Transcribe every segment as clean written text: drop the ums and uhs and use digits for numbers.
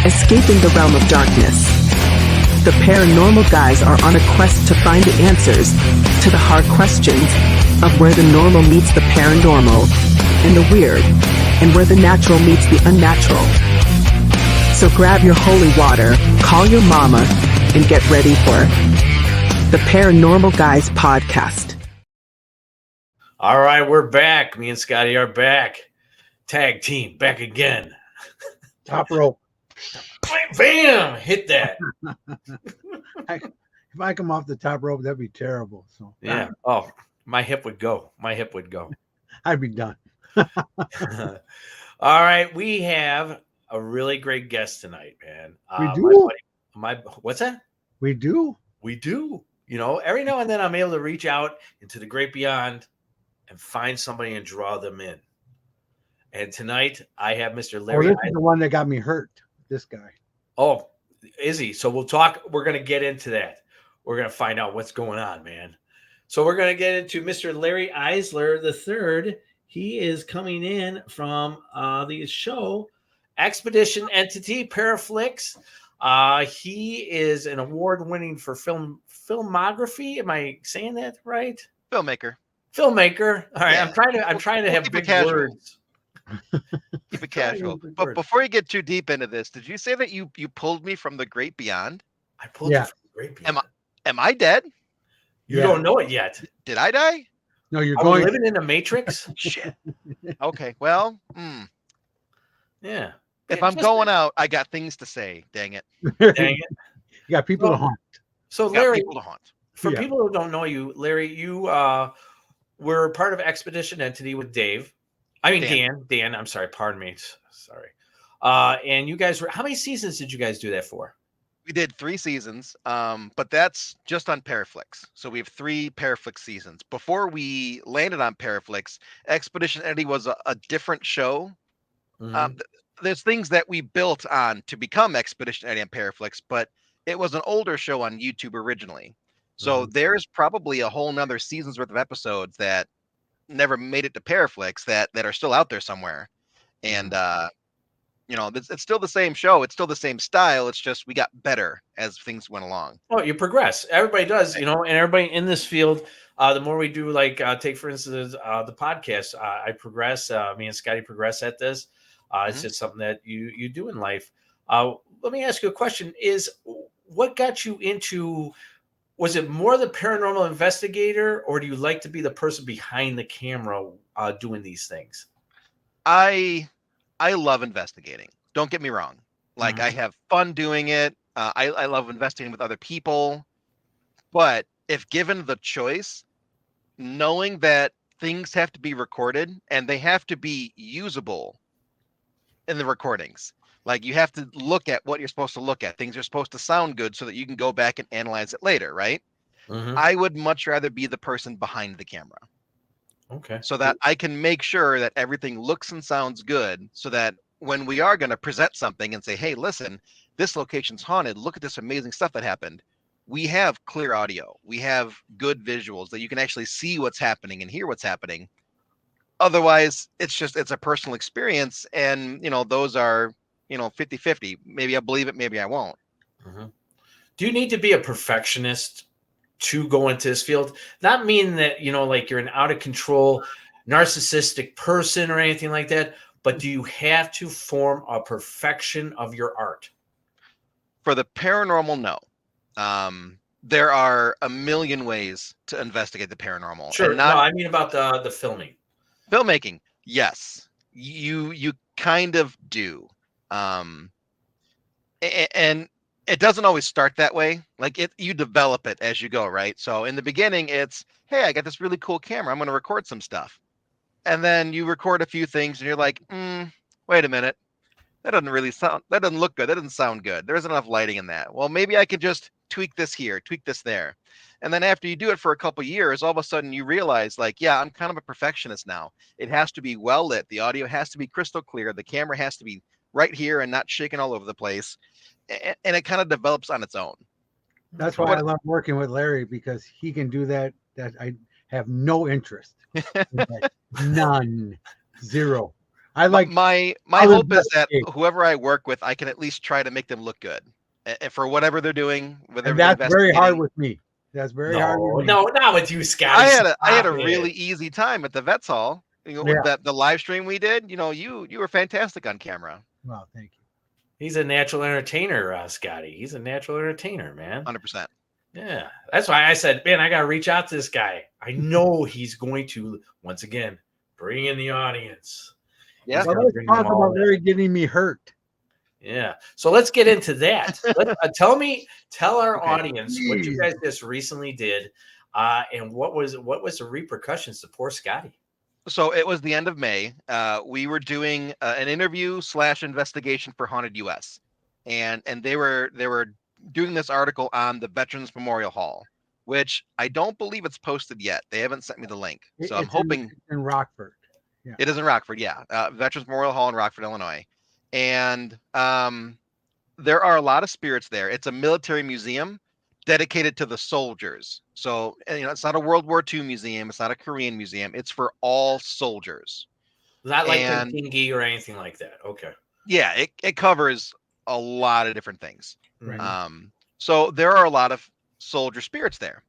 escaping the realm of darkness. The paranormal guys are on a quest to find the answers to the hard questions of where the normal meets the paranormal and the weird, and where the natural meets the unnatural. So grab your holy water, call your mama, and get ready for the Paranormal Guys podcast. All right, we're back. Me and Scotty are back. Tag team, back again. Top rope. Bam! Hit that. If I come off the top rope, that'd be terrible. So Yeah. Oh, my hip would go. I'd be done. All right, we have a really great guest tonight, man. We do. What's that? We do. We do. You know, every now and then I'm able to reach out into the great beyond and find somebody and draw them in. And tonight I have Mr. Larry. This is the one that got me hurt. This guy. Oh, is he? So we'll talk. We're going to get into that. We're going to find out what's going on, man. So we're going to get into Mr. Larry Eissler III. He is coming in from the show Expedition Entity Paraflix. He is an award-winning for filmography. Am I saying that right? Filmmaker. All right. Yeah. I'm trying to have big words. Keep it casual. But before you get too deep into this, did you say that you pulled me from the great beyond? I pulled you from the great beyond. Am I dead? You don't know it yet. Did I die? No, you're going living in the Matrix. Shit. Okay. Well. Yeah. If I'm going out, I got things to say. Dang it. You got people to haunt. So Larry, people to haunt. For people who don't know you, Larry, you were part of Expedition Entity with Dave. I mean, Dan, I'm sorry. Pardon me. Sorry. And you guys how many seasons did you guys do that for? We did 3 seasons, but that's just on Paraflix. So we have 3 Paraflix seasons. Before we landed on Paraflix, Expedition Entity was a different show. Mm-hmm. There's things that we built on to become Expedition Entity on Paraflix, but it was an older show on YouTube originally. So there's probably a whole nother season's worth of episodes that never made it to Paraflix that are still out there somewhere. And, it's still the same show. It's still the same style. It's just we got better as things went along. Oh, you progress. Everybody does, and everybody in this field, the more we do, take, for instance, the podcast, I progress. Me and Scotty progress at this. It's just something that you do in life. Let me ask you a question. What got you into, was it more the paranormal investigator, or do you like to be the person behind the camera doing these things? I love investigating. Don't get me wrong. I have fun doing it. I love investigating with other people. But if given the choice, knowing that things have to be recorded and they have to be usable in the recordings. You have to look at what you're supposed to look at. Things are supposed to sound good so that you can go back and analyze it later, right? Mm-hmm. I would much rather be the person behind the camera. Okay. So that I can make sure that everything looks and sounds good, so that when we are going to present something and say, hey, listen, this location's haunted. Look at this amazing stuff that happened. We have clear audio. We have good visuals that you can actually see what's happening and hear what's happening. Otherwise, it's a personal experience. And, those are, 50-50. Maybe I believe it, maybe I won't. Mm-hmm. Do you need to be a perfectionist to go into this field? Not meaning that, you're an out of control, narcissistic person or anything like that, but do you have to form a perfection of your art? For the paranormal, no. There are a million ways to investigate the paranormal. Sure. No, I mean about the filming. Filmmaking, yes. You kind of do. And it doesn't always start that way. You develop it as you go, right? So in the beginning, it's, hey, I got this really cool camera. I'm going to record some stuff. And then you record a few things and you're like, wait a minute. That doesn't look good. That doesn't sound good. There isn't enough lighting in that. Well, maybe I could just tweak this here, tweak this there. And then after you do it for a couple of years, all of a sudden you realize I'm kind of a perfectionist now. It has to be well lit. The audio has to be crystal clear. The camera has to be right here and not shaking all over the place. And it kind of develops on its own. That's why I love working with Larry, because he can do that I have no interest. None. Zero. I like my other hope is that investigate. whoever I work with, I can at least try to make them look good, and for whatever they're doing, whatever And they're that's very hard investigating. with me. That's very hard with me. No, not with you, Scotty. I had a Stop really it. easy time at the Vets Hall. Yeah. With the live stream we did. You were fantastic on camera. Well, thank you. He's a natural entertainer, Scotty. He's a natural entertainer, man. 100%. Yeah, that's why I said, man, I got to reach out to this guy. I know he's going to, once again, bring in the audience. Yeah. Well, let's talk about Larry getting me hurt. Yeah. So let's get into that. Tell our audience what you guys just recently did, and what was the repercussions to poor Scotty. So it was the end of May. We were doing an interview / investigation for Haunted US, and they were doing this article on the Veterans Memorial Hall, which I don't believe it's posted yet. They haven't sent me the link, so I'm hoping in Rockford. Yeah. It is in Rockford. Yeah, Veterans Memorial Hall in Rockford, Illinois, and there are a lot of spirits there. It's a military museum dedicated to the soldiers. So, it's not a World War II museum. It's not a Korean museum. It's for all soldiers. Not like Kingi or anything like that. Okay. Yeah, it covers a lot of different things. Right. So there are a lot of soldier spirits there.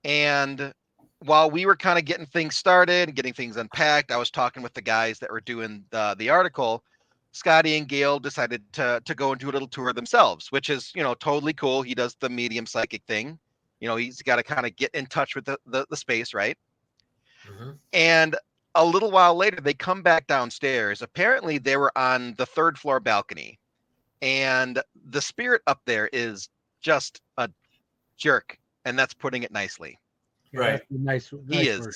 And while we were kind of getting things started, getting things unpacked, I was talking with the guys that were doing the article. Scotty and Gail decided to go and do a little tour themselves, which is, totally cool. He does the medium psychic thing. He's got to kind of get in touch with the space, right? Mm-hmm. And a little while later, they come back downstairs. Apparently, they were on the 3rd floor balcony. And the spirit up there is just a jerk. And that's putting it nicely. Yeah, right. That's a nice version.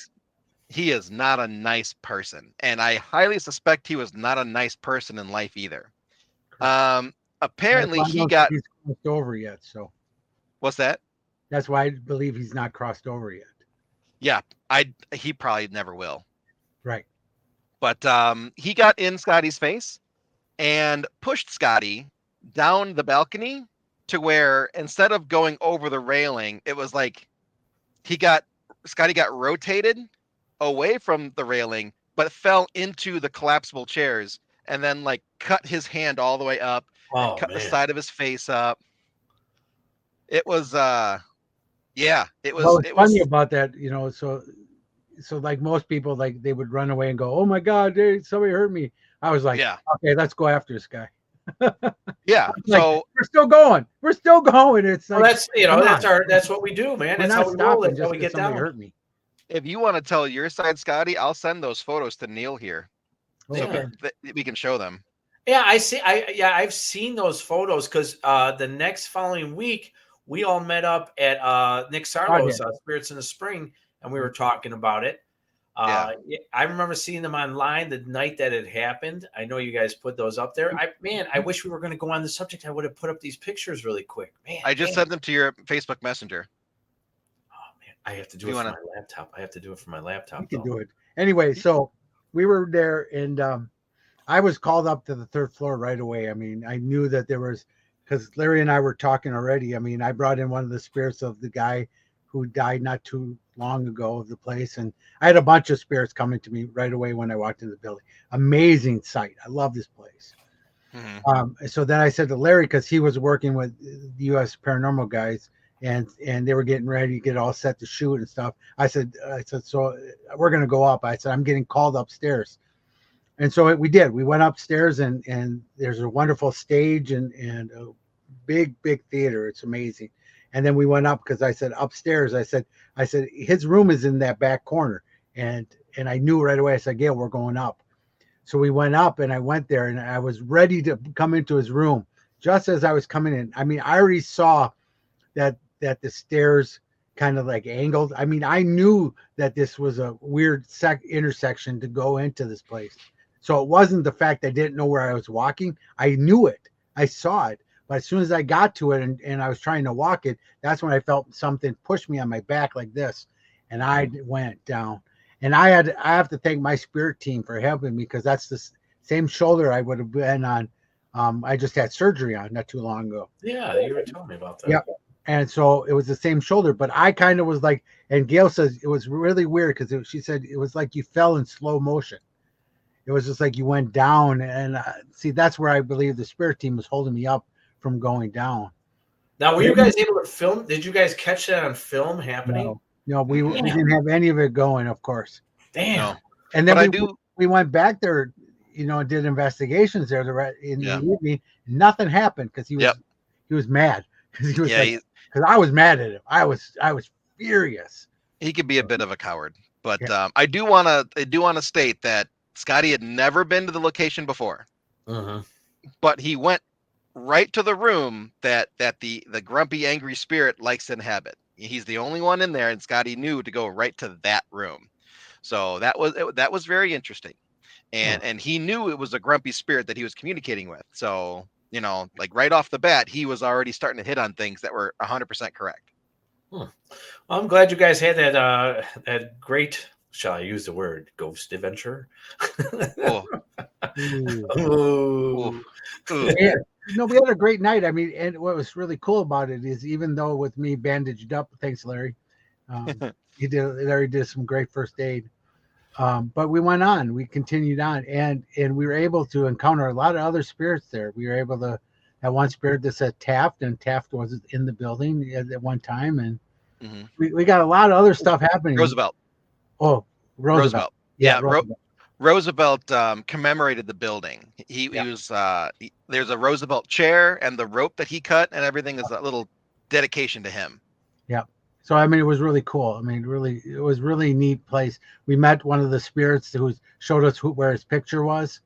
He is not a nice person. And I highly suspect he was not a nice person in life either. Apparently, he's crossed over yet. So what's that? That's why I believe he's not crossed over yet. Yeah, he probably never will. Right. But he got in Scotty's face and pushed Scotty down the balcony to where instead of going over the railing, it was like Scotty got rotated away from the railing, but fell into the collapsible chairs and then cut his hand all the way up and cut the side of his face up. It was it was funny about that, so like most people, they would run away and go, "Oh my God, somebody hurt me." I was like, "Okay, let's go after this guy." Yeah. So we're still going. It's well, that's what we do, man. That's how we roll. That's how we get down. Hurt me. If you want to tell your side, Scotty, I'll send those photos to Neil here, so we can show them. Yeah, I've seen those photos because the next following week we all met up at Nick Sarlo's Spirits in the Spring, and we were talking about it. I remember seeing them online the night that it happened. I know you guys put those up there. I wish we were going to go on the subject. I would have put up these pictures really quick. Man, I just sent them to your Facebook Messenger. Oh man, I have to do it for my laptop. I have to do it for my laptop. You can do it anyway. So we were there, and I was called up to the 3rd floor right away. I mean, I knew that there was, because Larry and I were talking already. I mean, I brought in one of the spirits of the guy who died not too long ago of the place, and I had a bunch of spirits coming to me right away when I walked into the building. Amazing sight. I love this place. Mm-hmm. So then I said to Larry, because he was working with the U.S. Paranormal guys, and they were getting ready to get all set to shoot and stuff. I said, so we're going to go up. I said, I'm getting called upstairs. And so we did. We went upstairs, and there's a wonderful stage and a big theater. It's amazing. And then we went up because I said upstairs. I said his room is in that back corner, and I knew right away. I said, Gail, we're going up. So we went up, and I went there, and I was ready to come into his room. Just as I was coming in, I mean, I already saw that the stairs kind of angled. I mean, I knew that this was a weird intersection to go into this place. So it wasn't the fact I didn't know where I was walking. I knew it. I saw it. But as soon as I got to it and I was trying to walk it, that's when I felt something push me on my back like this. And I went down. And I have to thank my spirit team for helping me, because that's the same shoulder I would have been on. I just had surgery on not too long ago. Yeah, you were telling me about that. Yeah. And so it was the same shoulder, but I kind of was and Gail says it was really weird because she said it was like you fell in slow motion. it was just like you went down, and see, that's where I believe the spirit team was holding me up from going down. Now, were you guys able to film? Did you guys catch that on film happening? No, we didn't have any of it going, of course. Damn. No. And then But we went back there, and did investigations there in the evening. Nothing happened because he was mad because he was because I was mad at him. I was furious. He could be a bit of a coward, but I do want to state that Scotty had never been to the location before, but he went right to the room that the grumpy, angry spirit likes to inhabit. He's the only one in there, and Scotty knew to go right to that room. So that was very interesting, and he knew it was a grumpy spirit that he was communicating with. So like right off the bat, he was already starting to hit on things that were 100% correct. Well, I'm glad you guys had that great. Shall I use the word ghost adventure? Ooh. Yeah. No, we had a great night. I mean, and what was really cool about it is, even though with me bandaged up, thanks, Larry, Larry did some great first aid. But we went on, we continued on, and we were able to encounter a lot of other spirits there. We were able to, that one spirit that said Taft, and Taft was in the building at one time, and we got a lot of other stuff happening. Roosevelt. Oh, Roosevelt. Yeah, Roosevelt. Roosevelt commemorated the building. He was there's a Roosevelt chair, and the rope that he cut and everything is a little dedication to him. Yeah. So I mean, it was really cool. I mean, really, it was really neat place. We met one of the spirits who showed us where his picture was.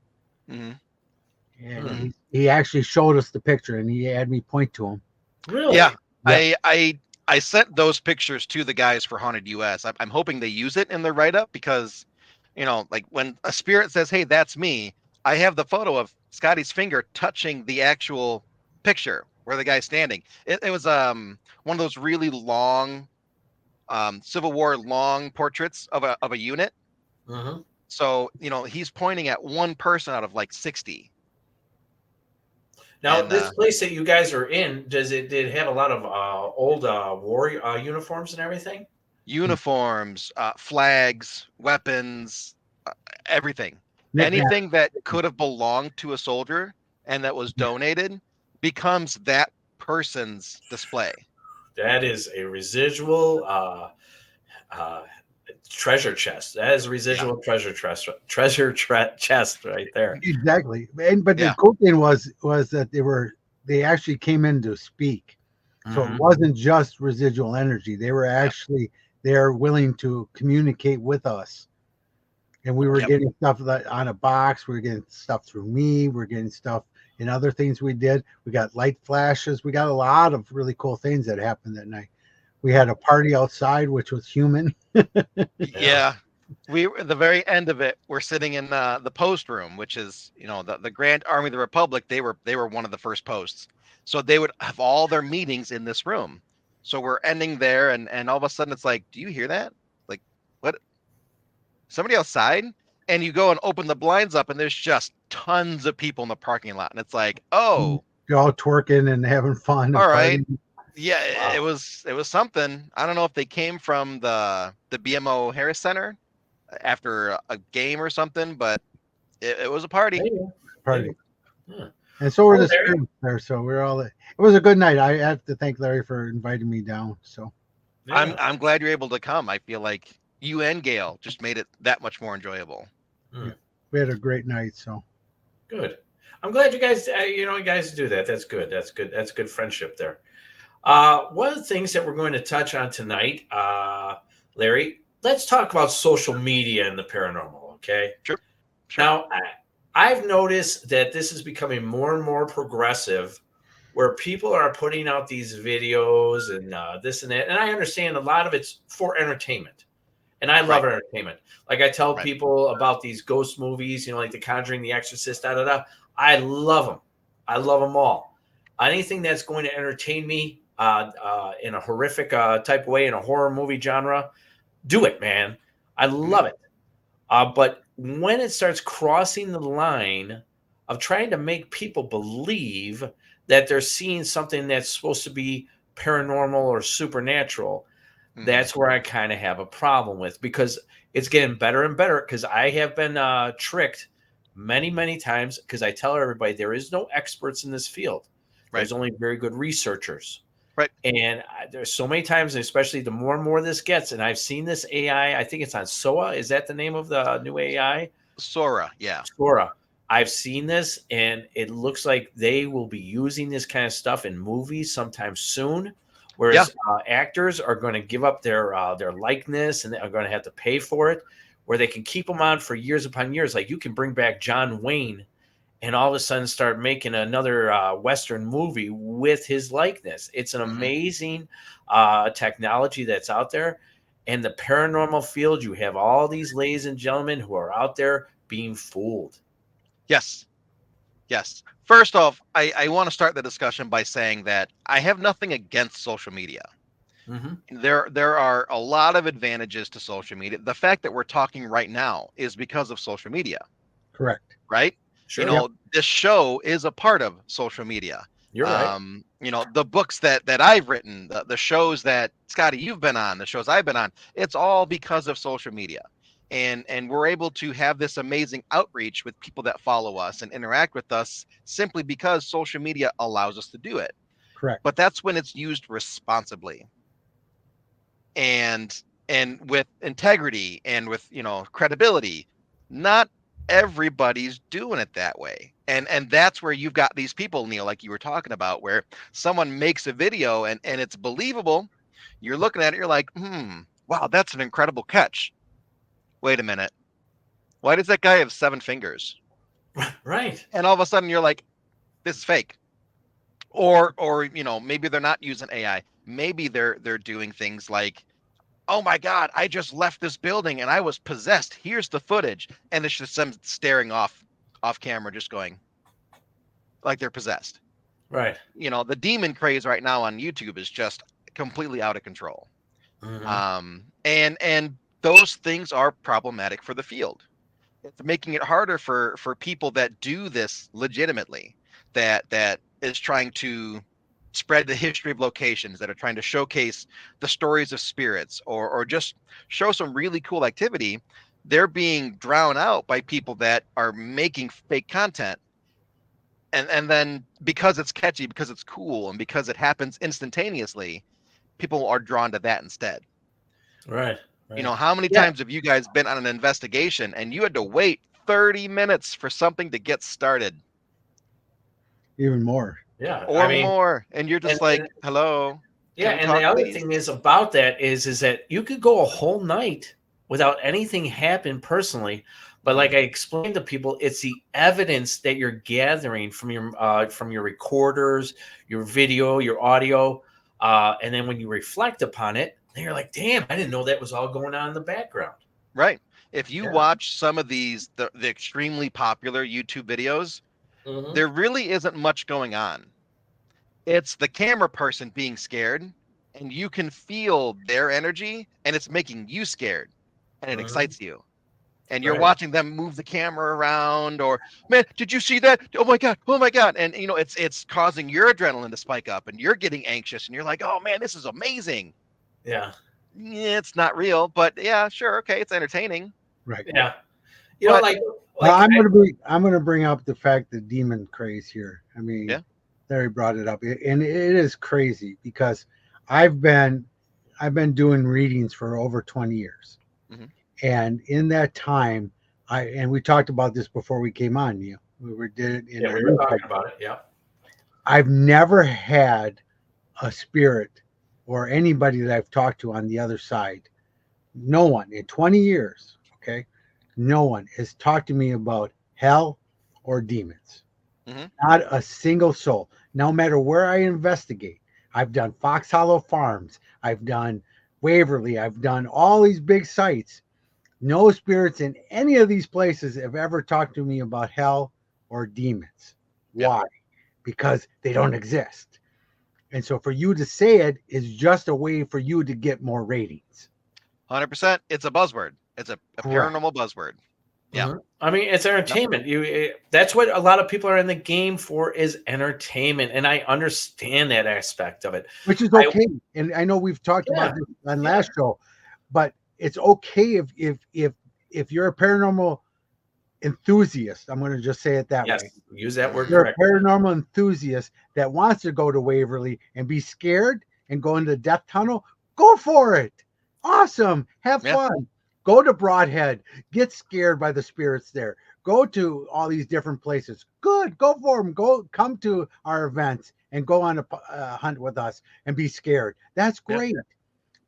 And he actually showed us the picture, and he had me point to him. Really? Yeah. I sent those pictures to the guys for Haunted US. I'm hoping they use it in their write-up because, like when a spirit says, "Hey, that's me," I have the photo of Scotty's finger touching the actual picture where the guy's standing. It was one of those really long Civil War long portraits of a unit. So he's pointing at one person out of like 60. Now, this place that you guys are in, did it have a lot of old war uniforms and everything? Uniforms, flags, weapons, everything. Anything that could have belonged to a soldier and that was donated becomes that person's display. That is a residual treasure chest. That is a residual treasure chest right there. Exactly. But the cool thing was that they actually came in to speak. So it wasn't just residual energy. They were actually they're willing to communicate with us. And we were getting stuff on a box. We were getting stuff through me. We're getting stuff in other things we did. We got light flashes. We got a lot of really cool things that happened that night. We had a party outside, which was human. Yeah. We were at the very end of it. We're sitting in the post room, which is, the Grand Army of the Republic. They were one of the first posts. So they would have all their meetings in this room. So we're ending there. And all of a sudden it's like, do you hear that? Like, what? Somebody outside? And you go and open the blinds up and there's just tons of people in the parking lot. And it's like, oh, you're all twerking and having fun. All right. Yeah, wow. It was something. I don't know if they came from the BMO Harris Center after a game or something, but it was a party. Party. Yeah. And so were the spirits there. So we're all. It was a good night. I have to thank Larry for inviting me down. So I'm glad you're able to come. I feel like you and Gail just made it that much more enjoyable. Yeah. We had a great night. So good. I'm glad you guys. You guys do that. That's good. That's good. That's good friendship there. One of the things that we're going to touch on tonight, Larry, let's talk about social media and the paranormal, okay? Sure. Now, I've noticed that this is becoming more and more progressive, where people are putting out these videos and this and that. And I understand a lot of it's for entertainment. And I love entertainment. Like I tell people about these ghost movies, like The Conjuring, The Exorcist, da-da-da. I love them. I love them all. Anything that's going to entertain me, in a horrific type way, in a horror movie genre, do it, man. I love it. But when it starts crossing the line of trying to make people believe that they're seeing something that's supposed to be paranormal or supernatural, that's where I kind of have a problem with, because it's getting better and better, because I have been tricked many, many times, because I tell everybody there is no experts in this field. There's Right. only very good researchers. Right. And there's so many times, especially the more and more this gets, and I've seen this AI, I think it's on SOA. Is that the name of the new AI? Sora, yeah. Sora. I've seen this, and it looks like they will be using this kind of stuff in movies sometime soon. Whereas actors are going to give up their likeness, and they are going to have to pay for it. Where they can keep them on for years upon years. Like you can bring back John Wayne, and all of a sudden start making another Western movie with his likeness. It's an amazing technology that's out there. And the paranormal field, you have all these ladies and gentlemen who are out there being fooled. Yes. Yes. First off, I want to start the discussion by saying that I have nothing against social media. There are a lot of advantages to social media. The fact that we're talking right now is because of social media. Correct. Right? Sure. You know, this show is a part of social media. You're right. You know, the books that I've written, the shows that Scotty, you've been on, the shows I've been on, it's all because of social media. And we're able to have this amazing outreach with people that follow us and interact with us simply because social media allows us to do it. Correct. But that's when it's used responsibly and with integrity and with, you know, credibility. Not everybody's doing it that way. And that's where you've got these people, Neil, like you were talking about, where someone makes a video and it's believable. You're looking at it, you're like, wow, that's an incredible catch. Wait a minute. Why does that guy have 7 fingers? Right. And all of a sudden you're like, this is fake. Or you know, maybe they're not using AI. Maybe they're doing things like, oh my God, I just left this building and I was possessed. Here's the footage. And it's just them staring off camera, just going like they're possessed. Right. You know, the demon craze right now on YouTube is just completely out of control. And those things are problematic for the field. It's making it harder for people that do this legitimately, that is trying to spread the history of locations, that are trying to showcase the stories of spirits, or just show some really cool activity. They're being drowned out by people that are making fake content. And then because it's catchy, because it's cool, and because it happens instantaneously, people are drawn to that instead. Right. You know, how many times have you guys been on an investigation and you had to wait 30 minutes for something to get started? Even more. Yeah. Or more. And you're just hello. Yeah. And the other thing is about that is that you could go a whole night without anything happen personally. But like I explained to people, it's the evidence that you're gathering from your recorders, your video, your audio. And then when you reflect upon it, then you're like, damn, I didn't know that was all going on in the background. Right. If you watch some of these, the extremely popular YouTube videos, there really isn't much going on. It's the camera person being scared, and you can feel their energy, and it's making you scared, and it excites you. And you're watching them move the camera around, or, man, did you see that? Oh my God. And you know, it's causing your adrenaline to spike up, and you're getting anxious, and you're like, oh man, this is amazing. Yeah. It's not real, but yeah, sure, okay, it's entertaining. Right. Yeah. You know, like I'm gonna bring up the fact the demon craze here. I mean, Larry brought it up, and it is crazy because I've been doing readings for over 20 years. And in that time, we talked about this before we came on, Neil. We were talking about it. Yeah. I've never had a spirit or anybody that I've talked to on the other side. No one in 20 years, okay? No one has talked to me about hell or demons. Not a single soul. No matter where I investigate. I've done Fox Hollow Farms. I've done Waverly. I've done all these big sites. No spirits in any of these places have ever talked to me about hell or demons. Why? Because they don't exist. And so for you to say it is just a way for you to get more ratings. 100%. It's a buzzword. It's a paranormal buzzword. Yeah. I mean, it's entertainment. That's what a lot of people are in the game for, is entertainment. And I understand that aspect of it. Which is okay. And I know we've talked about this on last show, but it's okay if you're a paranormal enthusiast. I'm going to just say it that Yes, way. use that word You're a correctly. paranormal enthusiast that wants to go to Waverly and be scared and go into the death tunnel. Go for it. Awesome. Have Yeah. fun. Go to Broadhead. Get scared by the spirits there. Go to all these different places. Good. Go for them. Come to our events and go on a hunt with us and be scared. That's great.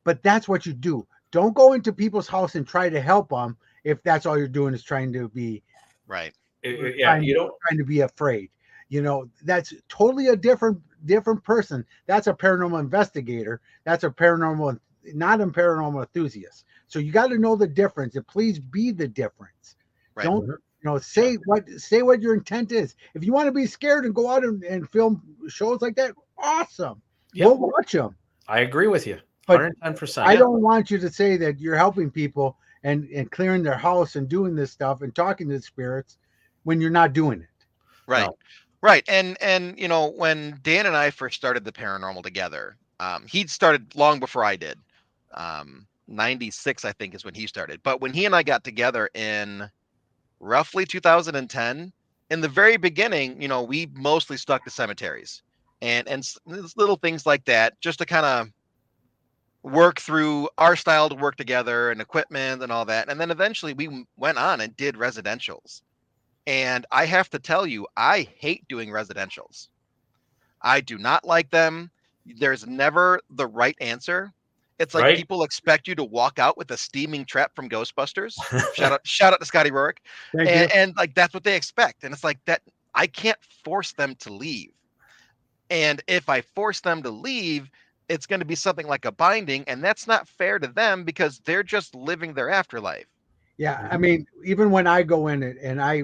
But that's what you do. Don't go into people's house and try to help them if that's all you're doing is trying to be Right. Yeah, you don't. trying to be afraid. That's totally a different person. That's a paranormal investigator. That's a paranormal, not a paranormal enthusiast. So you got to know the difference, and please be the difference. Right. Don't say what your intent is. If you want to be scared and go out and film shows like that, awesome. Yep. We'll watch them. I agree with you. But 110%. I don't want you to say that you're helping people and clearing their house and doing this stuff and talking to the spirits when you're not doing it. Right. No. Right. And when Dan and I first started the paranormal together, he'd started long before I did. 96, I think, is when he started. But when he and I got together in roughly 2010, in the very beginning, we mostly stuck to cemeteries and little things like that, just to kind of work through our style to work together and equipment and all that. And then eventually we went on and did residentials. And I have to tell you, I hate doing residentials. I do not like them. There's never the right answer. It's like Right. people expect you to walk out with a steaming trap from Ghostbusters. Shout out to Scotty Rourke. Thank you. And like that's what they expect. And it's like that I can't force them to leave. And if I force them to leave, it's going to be something like a binding, and that's not fair to them because they're just living their afterlife. Yeah, I mean, even when I go in it, and I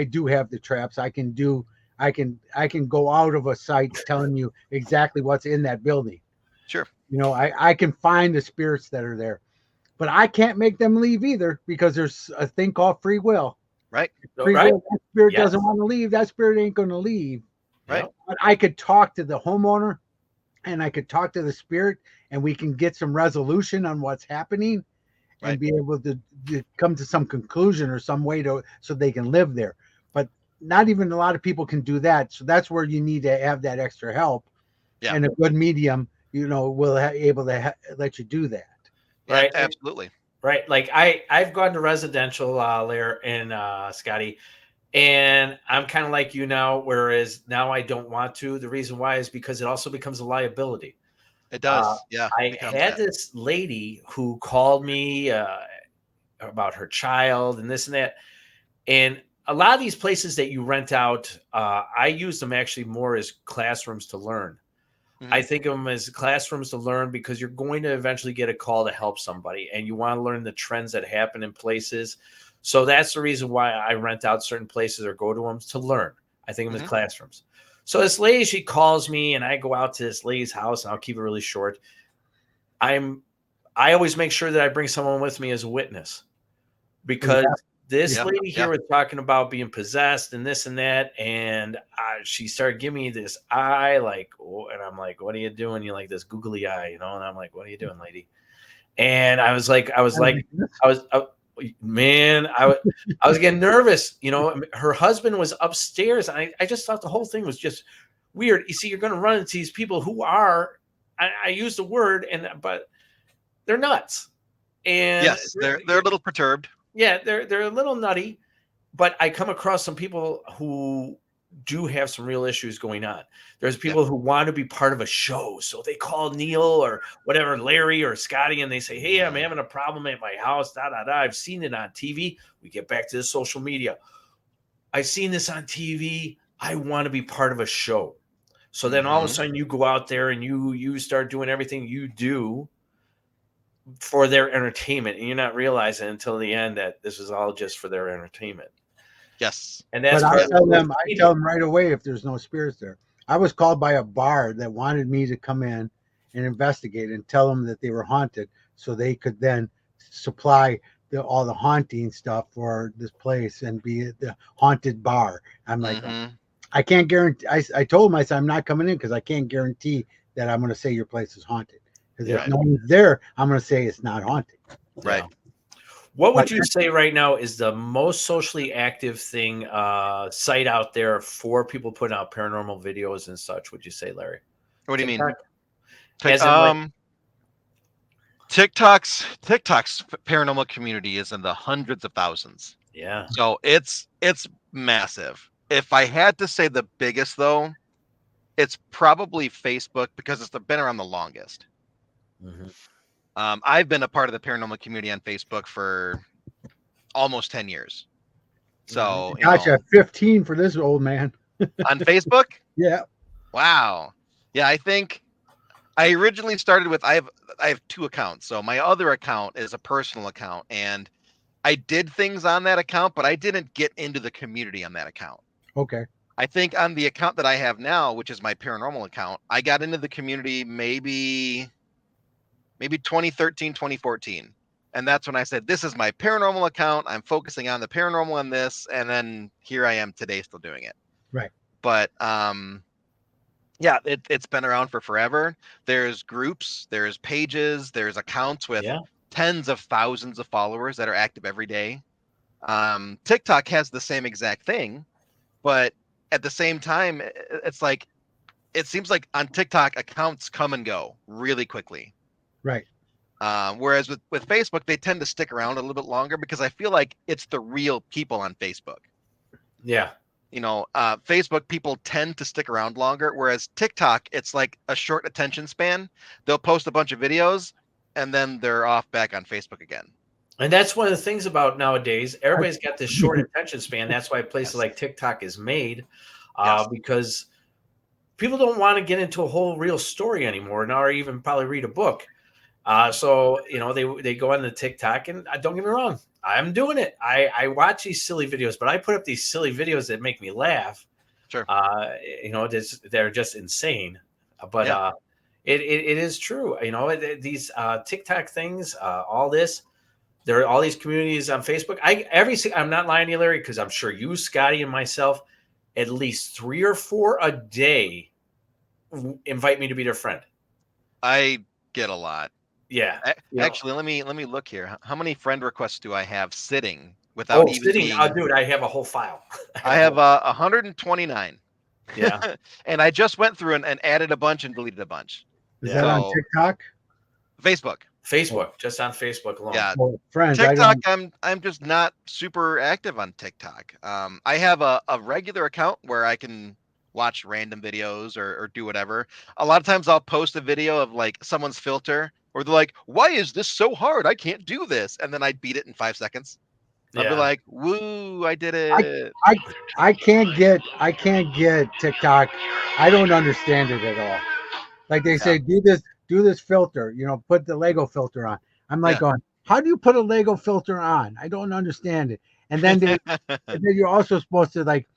do have the traps, I can go out of a site telling you exactly what's in that building. Sure. I can find the spirits that are there, but I can't make them leave either because there's a thing called free will. Right. Free Right. will. That spirit Yes. doesn't want to leave. That spirit ain't going to leave. Right. But I could talk to the homeowner, and I could talk to the spirit, and we can get some resolution on what's happening. And Right. be able to come to some conclusion or some way so they can live there. But not even a lot of people can do that. So that's where you need to have that extra help. Yeah. And a good medium, will able to let you do that. Right. Yeah, absolutely. Right. Like I've gone to residential Lair and Scotty, and I'm kind of like you now, whereas now I don't want to. The reason why is because it also becomes a liability. It does. Yeah. I had this lady who called me about her child and this and that. And a lot of these places that you rent out, I use them actually more as classrooms to learn. Mhm. I think of them as classrooms to learn because you're going to eventually get a call to help somebody and you want to learn the trends that happen in places. So that's the reason why I rent out certain places or go to them to learn. I think of them as classrooms. So this lady, she calls me and I go out to this lady's house and I'll keep it really short. I always make sure that I bring someone with me as a witness because this lady here was talking about being possessed and this and that. And she started giving me this eye and I'm like, what are you doing? You like this googly eye, And I'm like, what are you doing, lady? And I was getting nervous. Her husband was upstairs. And I just thought the whole thing was just weird. You see, you're going to run into these people who are, I use the word, but they're nuts. And yes, they're a little perturbed. Yeah, they're a little nutty, but I come across some people who do have some real issues going on. There's people who want to be part of a show. So they call Neil or whatever, Larry or Scotty, and they say, hey, I'm having a problem at my house, I've seen it on TV. We get back to the social media. I've seen this on TV. I want to be part of a show. So then all of a sudden you go out there and you start doing everything you do for their entertainment. And you're not realizing until the end that this is all just for their entertainment. Yes. And that's I tell them right away if there's no spirits there. I was called by a bar that wanted me to come in and investigate and tell them that they were haunted so they could then supply all the haunting stuff for this place and be the haunted bar. I'm like, I can't guarantee. I told them, I said, I'm not coming in because I can't guarantee that I'm going to say your place is haunted. Because if no one's there, I'm going to say it's not haunted. Right. What would But you say right now is the most socially active thing site out there for people putting out paranormal videos and such? Would you say, Larry? What do you mean? TikTok, as in like, TikTok's paranormal community is in the hundreds of thousands. yeah, So it's massive. If I had to say the biggest though, it's probably Facebook because it's been around the longest. mhm. I've been a part of the paranormal community on Facebook for almost 10 years. So, gotcha, 15 for this old man. on Facebook, Yeah. wow. Yeah, I think I originally started with I have two accounts. So my other account is a personal account, and I did things on that account, but I didn't get into the community on that account. Okay. I think on the account that I have now, which is my paranormal account, I got into the community maybe 2013, 2014. And that's when I said, this is my paranormal account. I'm focusing on the paranormal on this. And then here I am today still doing it. Right. But yeah, it's been around for forever. There's groups, there's pages, there's accounts with Yeah. tens of thousands of followers that are active every day. TikTok has the same exact thing, but at the same time, it's like it seems like on TikTok accounts come and go really quickly. Right. Whereas with Facebook, they tend to stick around a little bit longer because I feel like it's the real people on Facebook. Yeah. Facebook people tend to stick around longer, whereas TikTok, it's like a short attention span. They'll post a bunch of videos and then they're off back on Facebook again. And that's one of the things about nowadays. Everybody's got this short attention span. That's why places like TikTok is made, because people don't want to get into a whole real story anymore, nor even probably read a book. So they go on the TikTok, and don't get me wrong, I'm doing it. I watch these silly videos, but I put up these silly videos that make me laugh. Sure. They're just insane. But it is true. These TikTok things, all this. There are all these communities on Facebook. I'm not lying to you, Larry, because I'm sure you, Scotty, and myself, at least 3 or 4 a day invite me to be their friend. I get a lot. Yeah. Actually, let me look here. How many friend requests do I have sitting without even sitting? being... Dude, I have a whole file. I have 129. Yeah. And I just went through and added a bunch and deleted a bunch. Is that on TikTok? Facebook, just on Facebook alone. Yeah. Well, friends, TikTok, I'm just not super active on TikTok. I have a regular account where I can watch random videos or do whatever. A lot of times I'll post a video of like someone's filter, or they're like, "Why is this so hard? I can't do this," and then I beat it in 5 seconds. I'll be like, "Woo, I did it." I can't get TikTok. I don't understand it at all. Like they say, do this filter, put the Lego filter on. I'm like going, how do you put a Lego filter on? I don't understand it. And then and then you're also supposed to like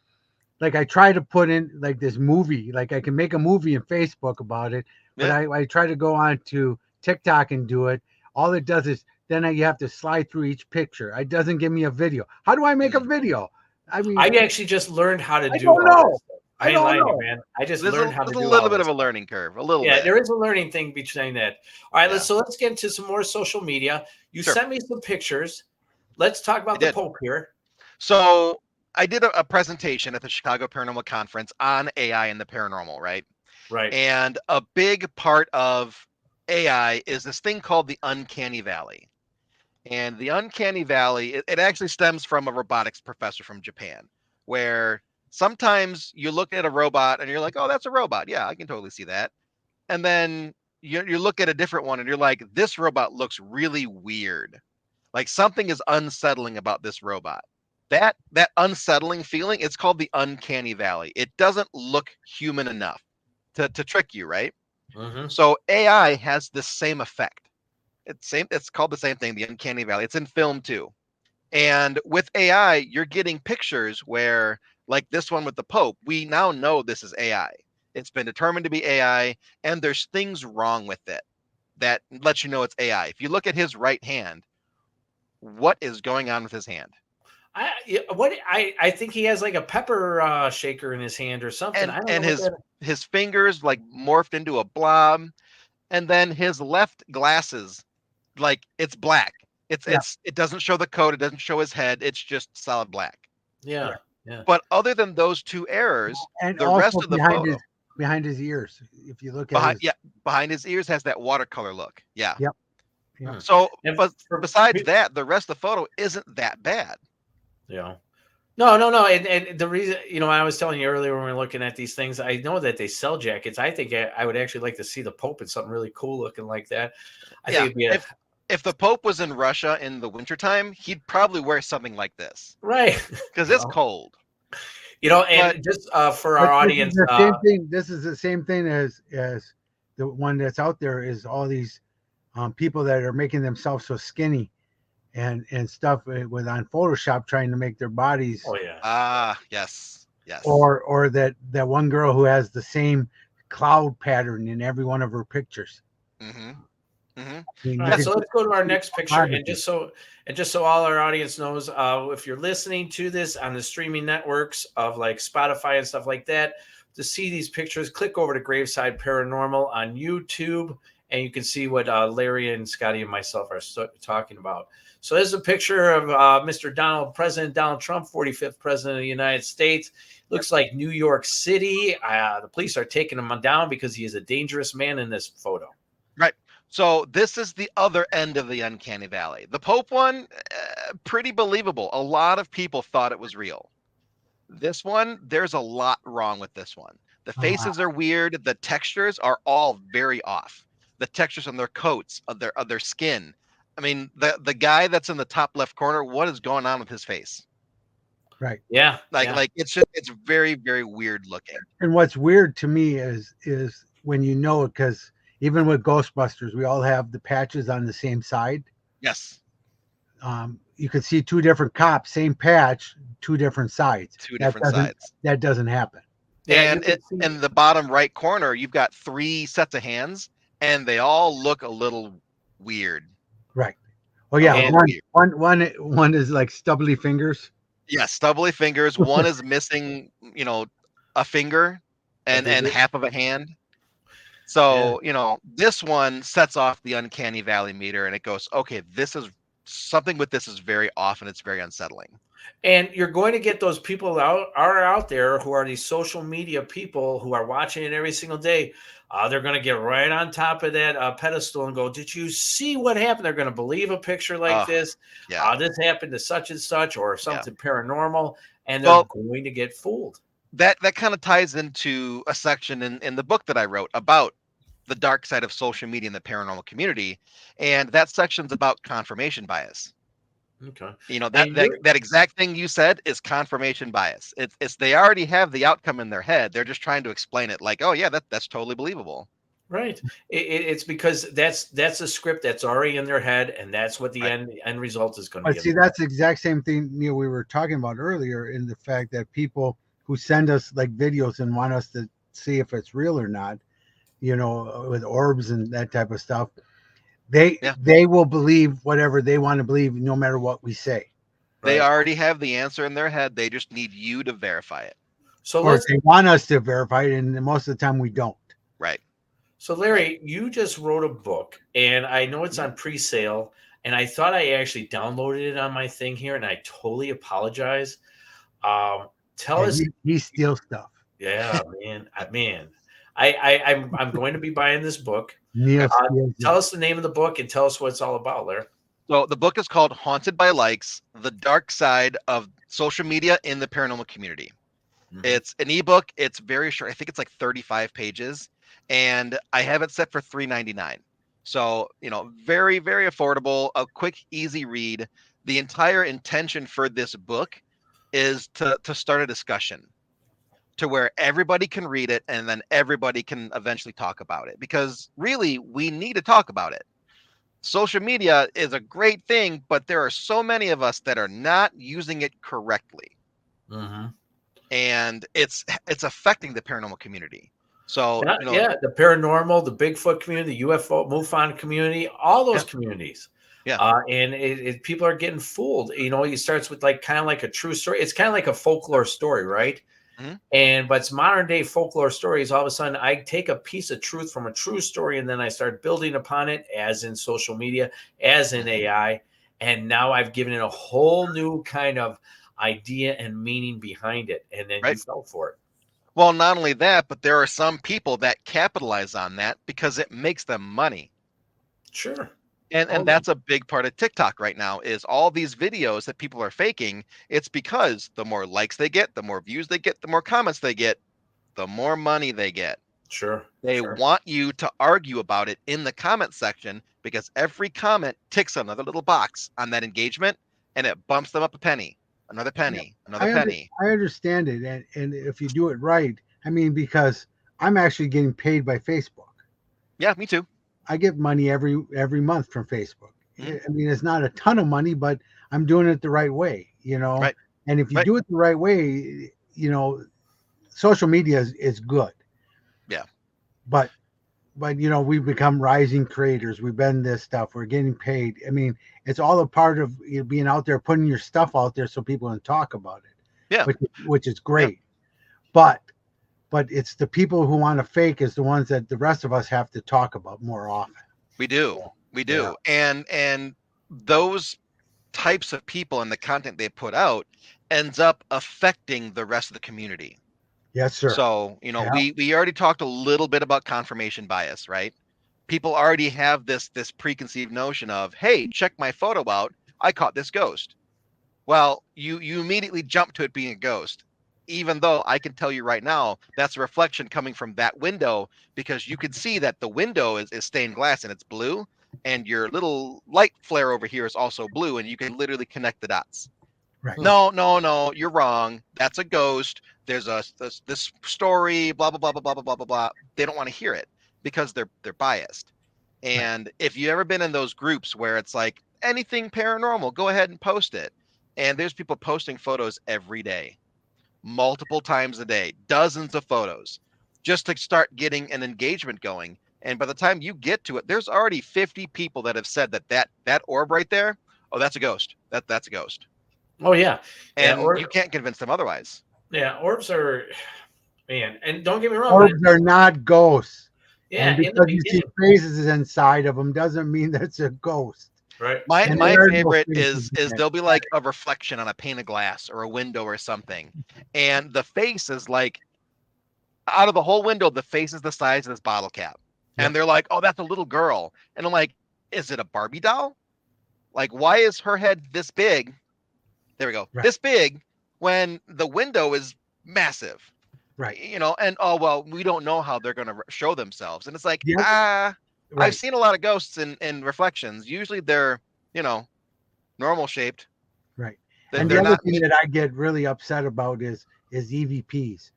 I try to put in like this movie, like I can make a movie in Facebook about it, but I try to go on to TikTok and do it. All it does is then you have to slide through each picture. It doesn't give me a video. How do I make a video? I mean, I actually just learned how to do. I don't know. I ain't lying to you, man. I just learned how to do. There's a little bit of a learning curve. A little bit. Yeah, there is a learning thing between that. All right, let's get into some more social media. You sent me some pictures. Let's talk about the Pope here. So I did a presentation at the Chicago Paranormal Conference on AI and the paranormal, right? Right. And a big part of AI is this thing called the uncanny valley. And the uncanny valley, it actually stems from a robotics professor from Japan, where sometimes you look at a robot and you're like, oh, that's a robot. Yeah, I can totally see that. And then you look at a different one and you're like, this robot looks really weird. Like something is unsettling about this robot. That unsettling feeling, it's called the uncanny valley. It doesn't look human enough to trick you, right? Mm-hmm. So AI has the same effect. It's called the same thing, the uncanny valley. It's in film too. And with AI, you're getting pictures where, like this one with the Pope, we now know this is AI. It's been determined to be AI, and there's things wrong with it that lets you know it's AI. If you look at his right hand, what is going on with his hand? I think he has like a pepper shaker in his hand or something. And his fingers like morphed into a blob, and then his left glasses, like it's black. It doesn't show the coat. It doesn't show his head. It's just solid black. Yeah. Yeah. But other than those two errors, And the also rest of the photo behind his ears, if you look at behind his ears has that watercolor look. Yeah. Yep. Yeah. So, And but for- besides that, the rest of the photo isn't that bad. Yeah. No. And the reason, I was telling you earlier when we were looking at these things, I know that they sell jackets. I think I would actually like to see the Pope in something really cool looking like that. I think it'd be if the Pope was in Russia in the wintertime, he'd probably wear something like this. right. Because it's cold. And just for our audience, the same thing. This is the same thing as the one that's out there is all these people that are making themselves so skinny and stuff with on Photoshop trying to make their bodies. oh yeah. Yes. Or that one girl who has the same cloud pattern in every one of her pictures. Mm-hmm. I All mean, right, so let's go to our next picture, and just so all our audience knows, if you're listening to this on the streaming networks of like Spotify and stuff like that, to see these pictures, click over to Graveside Paranormal on YouTube, and you can see what Larry and Scotty and myself are talking about. So this is a picture of President Donald Trump, 45th President of the United States. Looks like New York City. The police are taking him down because he is a dangerous man in this photo. Right. So this is the other end of the uncanny valley. The Pope one, pretty believable. A lot of people thought it was real. This one, there's a lot wrong with this one. The faces are weird. The textures are all very off. The textures on their coats, of their skin. I mean, the guy that's in the top left corner, what is going on with his face? Right. Yeah. Like it's very, very weird looking. And what's weird to me is when you know it, because even with Ghostbusters, we all have the patches on the same side. Yes. You could see two different cops, same patch, two different sides. Two different sides. That doesn't happen. Yeah, And in the bottom right corner, you've got 3 sets of hands, and they all look a little weird. Right. Oh yeah, one is like stubbly fingers. Yeah, stubbly fingers. One is missing, a finger and half of a hand. So, this one sets off the uncanny valley meter, and it goes, okay, this is something with this is very off, and it's very unsettling. And you're going to get those people out there who are these social media people who are watching it every single day. They're going to get right on top of that pedestal and go, did you see what happened? They're going to believe a picture like this. Yeah. This happened to such and such or something paranormal, and they're going to get fooled. That kind of ties into a section in the book that I wrote about the dark side of social media in the paranormal community. And that section's about confirmation bias. Okay. That exact thing you said is confirmation bias. It's they already have the outcome in their head. They're just trying to explain it like, oh yeah, that's totally believable. Right. It's because that's a script that's already in their head, and that's what the end result is going to be. See, that's the exact same thing, Neil, we were talking about earlier, in the fact that people who send us like videos and want us to see if it's real or not, with orbs and that type of stuff, they will believe whatever they want to believe, no matter what we say. They already have the answer in their head. They just need you to verify it. Or they want us to verify it, and most of the time we don't. Right. So, Larry, you just wrote a book, and I know it's on pre-sale, and I thought I actually downloaded it on my thing here, and I totally apologize. Tell us. He steals stuff. Yeah, man. I'm going to be buying this book. Tell us the name of the book and tell us what it's all about, Larry. So the book is called Haunted by Likes, The Dark Side of Social Media in the Paranormal Community. Mm-hmm. It's an ebook. It's very short. I think it's like 35 pages. And I have it set for $3.99. So, very, very affordable, a quick, easy read. The entire intention for this book is to start a discussion to where everybody can read it and then everybody can eventually talk about it, because really we need to talk about it. Social media is a great thing, but there are so many of us that are not using it correctly. Mm-hmm. And it's affecting the paranormal community. So the paranormal, the Bigfoot community, the UFO, MUFON community, all those communities. Yeah. And people are getting fooled. It starts with kind of like a true story. It's kind of like a folklore story, right? Mm-hmm. But it's modern day folklore stories. All of a sudden, I take a piece of truth from a true story, and then I start building upon it, as in social media, as in AI, and now I've given it a whole new kind of idea and meaning behind it, and then you Right. fell for it. Well, not only that, but there are some people that capitalize on that because it makes them money. Sure. And that's a big part of TikTok right now is all these videos that people are faking. It's because the more likes they get, the more views they get, the more comments they get, the more money they get. Sure. They want you to argue about it in the comment section because every comment ticks another little box on that engagement and it bumps them up a penny, another penny, another penny. I understand it, and if you do it right, I mean, because I'm actually getting paid by Facebook. Yeah, me too. I get money every month from Facebook. Mhm. I mean, it's not a ton of money, but I'm doing it the right way, you know. Right. And if you Right. do it the right way, you know, social media is good. Yeah. But you know, we've become rising creators. We've been this stuff. We're getting paid. I mean, it's all a part of you being out there, putting your stuff out there so people can talk about it. Yeah. Which is great. But it's the people who want to fake is the ones that the rest of us have to talk about more often. We do. We do. And those types of people and the content they put out ends up affecting the rest of the community. Yes, sir. So, Yeah. we already talked a little bit about confirmation bias, right? People already have this preconceived notion of, hey, check my photo out. I caught this ghost. Well, you immediately jump to it being a ghost, even though I can tell you right now that's a reflection coming from that window because you can see that the window is stained glass and it's blue, and your little light flare over here is also blue, and you can literally connect the dots. Right. No, you're wrong. That's a ghost. There's this story, blah blah blah blah blah blah blah blah blah. They don't want to hear it because they're biased. And if you've ever been in those groups where it's like anything paranormal, go ahead and post it. And there's people posting photos every day, multiple times a day, dozens of photos, just to start getting an engagement going. And by the time you get to it, there's already 50 people that have said that orb right there, oh, that's a ghost. That's a ghost. Oh yeah. And you can't convince them otherwise. Yeah, orbs are, man, and don't get me wrong. Orbs are not ghosts. Yeah, and because you see faces inside of them doesn't mean that's a ghost. Right. My favorite is there'll be like a reflection on a pane of glass or a window or something, and the face is like out of the whole window. The face is the size of this bottle cap, and they're like, "Oh, that's a little girl," and I'm like, "Is it a Barbie doll? Like, why is her head this big?" There we go, this big when the window is massive, right? And oh well, we don't know how they're going to show themselves, and it's like I've seen a lot of ghosts in reflections. Usually they're, normal shaped. Right. And the other thing that I get really upset about is EVPs.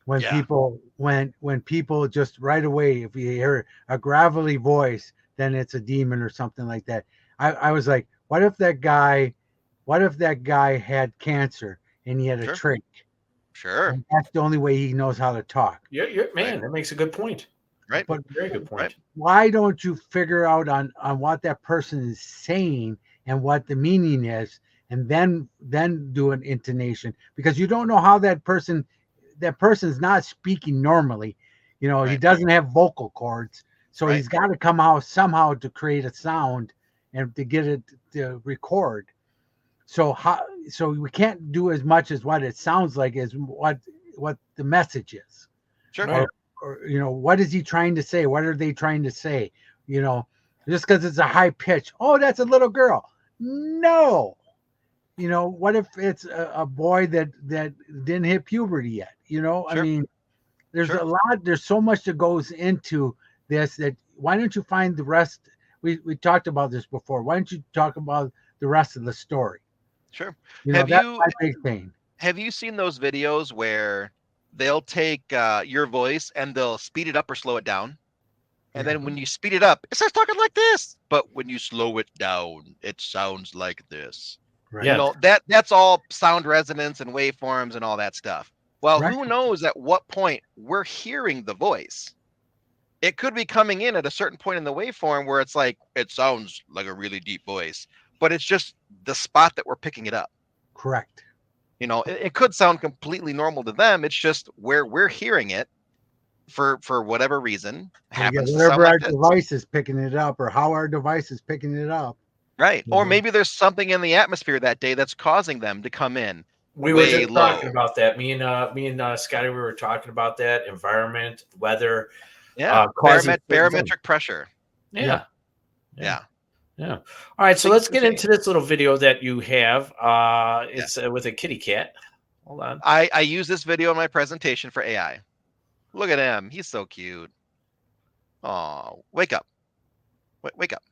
When people when people just right away, if you hear a gravelly voice, then it's a demon or something like that. I was like, what if that guy had cancer and he had a trach? Sure. And that's the only way he knows how to talk. Man, that makes a good point. Right. But very good point. Right. Why don't you figure out on what that person is saying and what the meaning is, and then do an intonation? Because you don't know how that person's not speaking normally. He doesn't have vocal cords, so he's got to come out somehow to create a sound and to get it to record. So we can't do as much as what it sounds like as what the message is. Sure. Or what is he trying to say? What are they trying to say? Just because it's a high pitch. Oh, that's a little girl. No. What if it's a boy that didn't hit puberty yet? Sure. I mean, there's a lot. There's so much that goes into this. That why don't you find the rest? We talked about this before. Why don't you talk about the rest of the story? Sure. That's my big thing. Have you seen those videos where they'll take your voice and they'll speed it up or slow it down? And then when you speed it up, it starts talking like this. But when you slow it down, it sounds like this. Right. Yeah. That's all sound resonance and waveforms and all that stuff. Well, who knows at what point we're hearing the voice? It could be coming in at a certain point in the waveform where it's like, it sounds like a really deep voice, but it's just the spot that we're picking it up. Correct. It could sound completely normal to them. It's just where we're hearing it for whatever reason happens to sound whatever our like this. device is picking it up, or how our device is picking it up. Right. Or Mhm. maybe there's something in the atmosphere that day that's causing them to come in We were way just low. talking about that. Me and Scotty, we were talking about that environment, weather, Yeah. causing certain things. Barometric pressure. Yeah. Yeah. Yeah. All right. So Things let's can get change. into this little video that you have. It's with a kitty cat. Hold on. I use this video in my presentation for AI. Look at him. He's so cute. Oh, wake up. Wake up.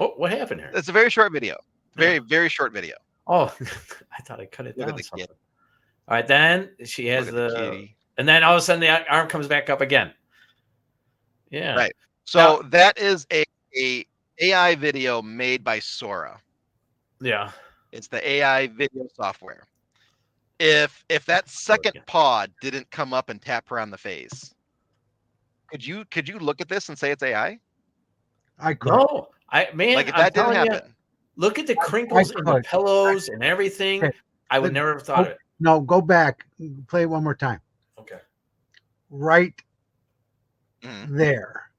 Oh, what happened here? It's a very short video. Very, Yeah. very short video. Oh, I thought I cut it Look at down. the Something. kid. All right. Then she has Look at the the, kitty. and then all of a sudden the arm comes back up again. Yeah. Right. So that is a AI video made by Sora. Yeah. It's the AI video software. If that second paw didn't come up and tap her on the face, could you look at this and say it's AI? I could. No, Like if I'm that didn't telling you, happen. look at the crinkles in the could. pillows and everything. Okay. I would never have thought of it. No, go back. Play it one more time. Okay. Right Mhm. there.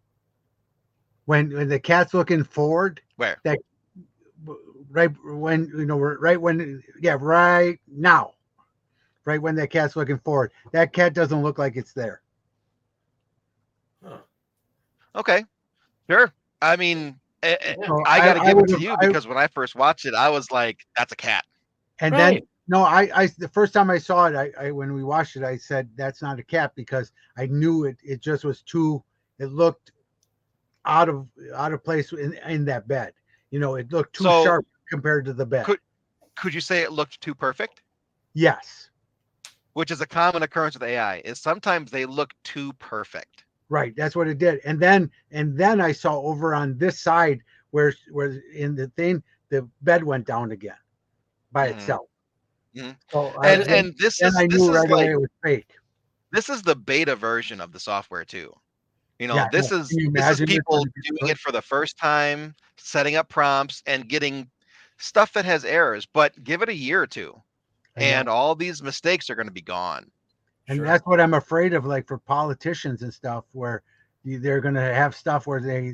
When the cat's looking forward, Where? that right when right when right now. Right when that cat's looking forward. That cat doesn't look like it's there. Huh. Okay. Sure. I mean, So I got to give it to would've- you because when I first watched it, I was like, "That's a cat." And Right. then no, I the first time I saw it, I when we watched it, I said that's not a cat because I knew it just was too. It looked out of place in that bed. It looked too So, sharp compared to the bed. Could you say it looked too perfect? Yes, Which is a common occurrence with AI. Is sometimes they look too perfect. right. That's what it did. And then I saw over on this side where in the thing the bed went down again by Mhm. itself. Mhm. So And this then is I this knew is right away like it was fake. this is the beta version of the software too. Yeah, This yeah. is Can you this is imagine this people when it gets doing good? it for the first time, setting up prompts and getting stuff that has errors. But give it a year or two, I know. and all these mistakes are going to be gone. And Sure. that's what I'm afraid of, like for politicians and stuff, where they're going to have stuff where they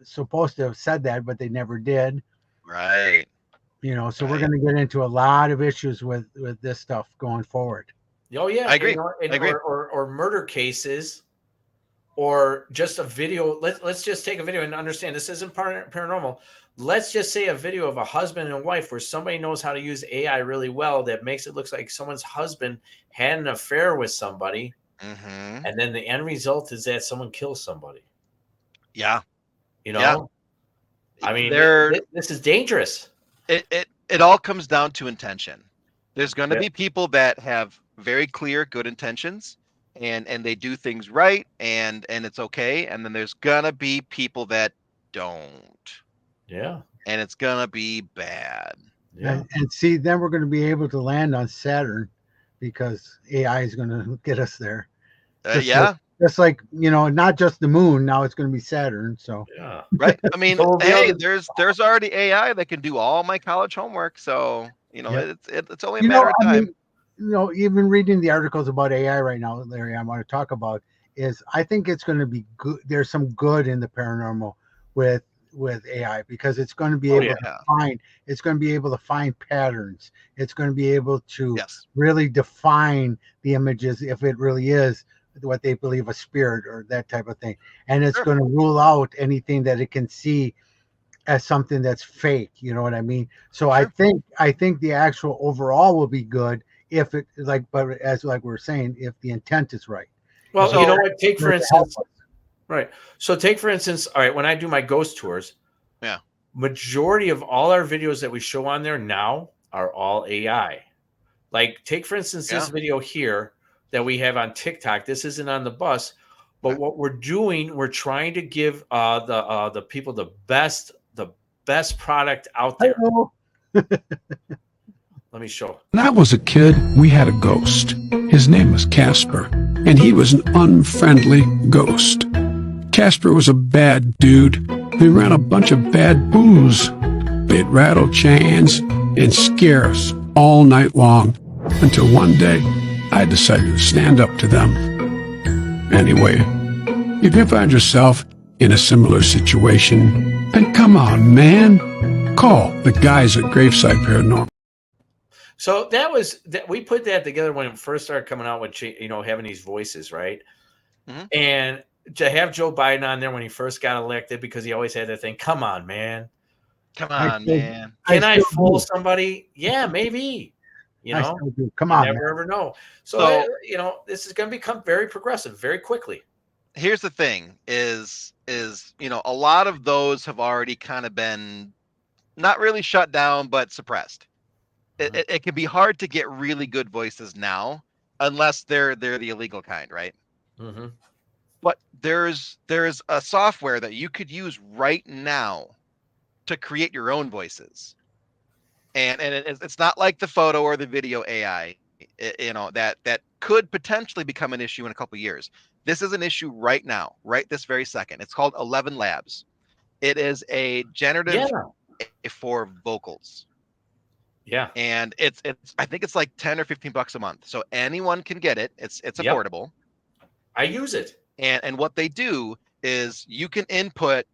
supposed to have said that, but they never did. Right. So we're Right. going to get into a lot of issues with this stuff going forward. Oh yeah, I agree. and I agree. Or murder cases, or just a video. Let's just take a video and understand this isn't paranormal. Let's just say a video of a husband and wife where somebody knows how to use AI really well that makes it look like someone's husband had an affair with somebody, Mm-hmm. and then the end result is that someone kills somebody. Yeah. I mean, There. this is dangerous. It all comes down to intention. There's going to Yeah. be people that have very clear good intentions and they do things right and it's okay, and then there's going to be people that don't, Yeah. and it's going to be bad. Yeah. And see, then we're going to be able to land on Saturn because AI is going to get us there. Just like not just the moon. Now it's going to be Saturn. So Yeah. Right. I mean, So we'll be hey, able there's already AI that can do all my college homework, so Yep. it's only a matter of time. Even reading the articles about AI right now, Larry, I want to talk about is I think it's going to be good. There's some good in the paranormal with AI because it's going to be able to find. It's going to be able to find patterns. It's going to be able to really define the images if it really is what they believe a spirit or that type of thing, and it's going to rule out anything that it can see as something that's fake. You know what I mean? So I think the actual overall will be good if it but as we're saying, if the intent is right. Well, So- you know what? Take for instance, right. So take for instance, all right, when I do my ghost tours, majority of all our videos that we show on there now are all AI. Like take for instance this video here that we have on TikTok. This isn't on the bus, but what we're doing, we're trying to give the people the best product out there. Let me show. When I was a kid, we had a ghost. His name was Casper, and he was an unfriendly ghost. Casper was a bad dude. He ran a bunch of bad booze. They'd rattle chains and scare us all night long until one day I decided to stand up to them. Anyway, if you find yourself in a similar situation, then come on, man. Call the guys at Graveside Paranormal. So that was that we put that together when it first started coming out with having these voices, right? Mhm. And to have Joe Biden on there when he first got elected, because he always had that thing, come on, man. Come I on, still, man. Can I still fool do. somebody? Yeah, maybe. I still do. Come You on, never man. ever know. So, So this is going to become very progressive very quickly. here's the thing: is a lot of those have already kind of been not really shut down, but suppressed. It can be hard to get really good voices now, unless they're the illegal kind, right? Mm-hmm. But there's a software that you could use right now to create your own voices, and it's not like the photo or the video AI, that could potentially become an issue in a couple years. This is an issue right now, right this very second. It's called 11 Labs. It is a Yeah. generative for vocals, Yeah. and it's I think it's like 10 or 15 bucks a month, so anyone can get it. It's Yep. affordable, I use it. and what they do is you can input.